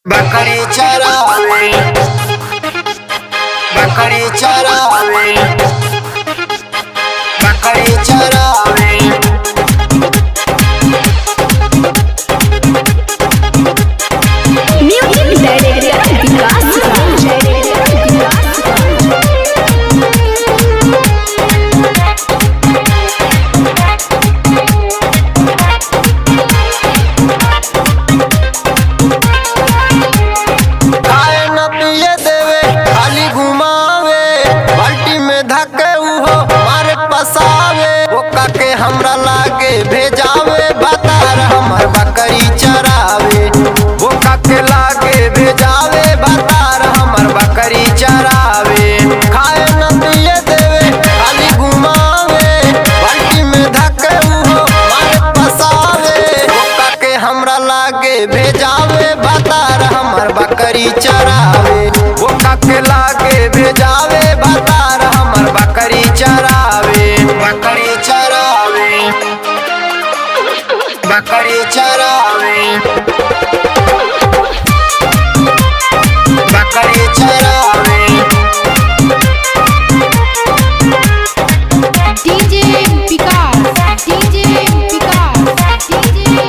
बकरी चरावे, बकरी चरावे, बकरी चरावे। म्यूजिक डायरेक्टर विकास खाए न पिए देवे खाली घुमावे, बाल्टी में धके उहो मारे पसावे। ओका के हमरा लागे भेजावे, बतार हमर बकरी चरावे। ओका के लागे भेजावे, बतार हमर बकरी चरावे। खाए न पिए देवे खाली घुमावे, बाल्टी में धके उहो मारे पसावे। ओका के हमरा लागे भेजावे, बतार हमर बकरी चरावे। ओका के लागे भेजावे, बतार हमर बकरी चरावे। बकरी चरावे, बकरी चरावे, बकरी चरावे। डीजे विकास डीजे विकास डीजे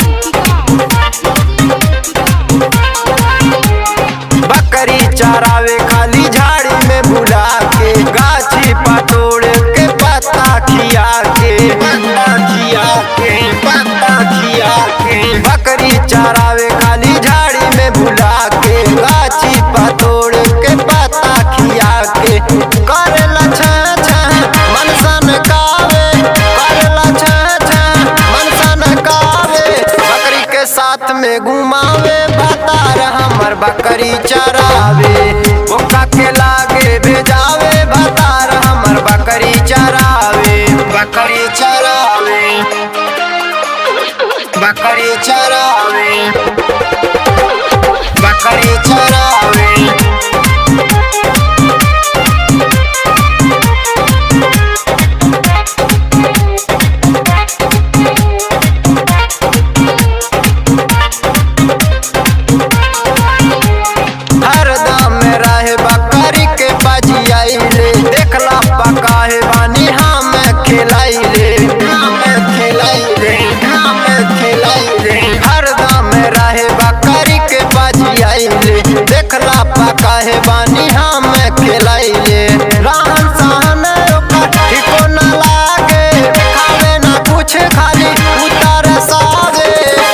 बकरी चरावे खाली झाड़ी में बुला के, गाछी पतोड़ के पत्ता खिया के, पत्ता खिया के, पत्ता खिया के। बकरी चरावे खाली झाड़ी में बुला के, गाछी पतोड़ के पत्ता खिया के। करेला छह छह मन सन कावे, करेला छह छह मन सन कावे। बकरी के साथ में घुमावे, बतार हमर बकरी चरावे। ओका के लागे भेजावे, बतार हमर बकरी चरावे। बकरी चरावे, बकरी चरावे, बकरी चरावे। हरदम में रहे बकरी के बाजी आइले, देखला पकाहे बानी हम खिलाइले, हम खिलाइले, हम खिलाइले। हरदम में रहे बकरी के बाजी आइले, देखला पकाहे बानी हम खिलाइले। रहन सहन ओकर ठीको न लागे, खावे न कुछ खाली उतर सागे।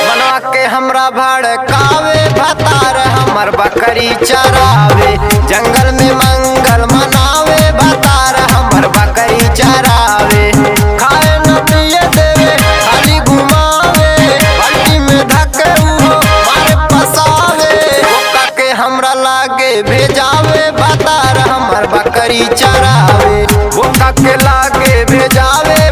बनवा के हमरा भड़कावे, भतार हमर बकरी चरावे। जंगल में मंगल मनावे, भतार हमर बकरी चरावे। खाए न पिए देवे खाली घुमावे, बाल्टी में धके उहो मारे पसावे। ओका के हमरा लागे भेजावे, भतार हमर बकरी चरावे। ओका के लागे भेजावे,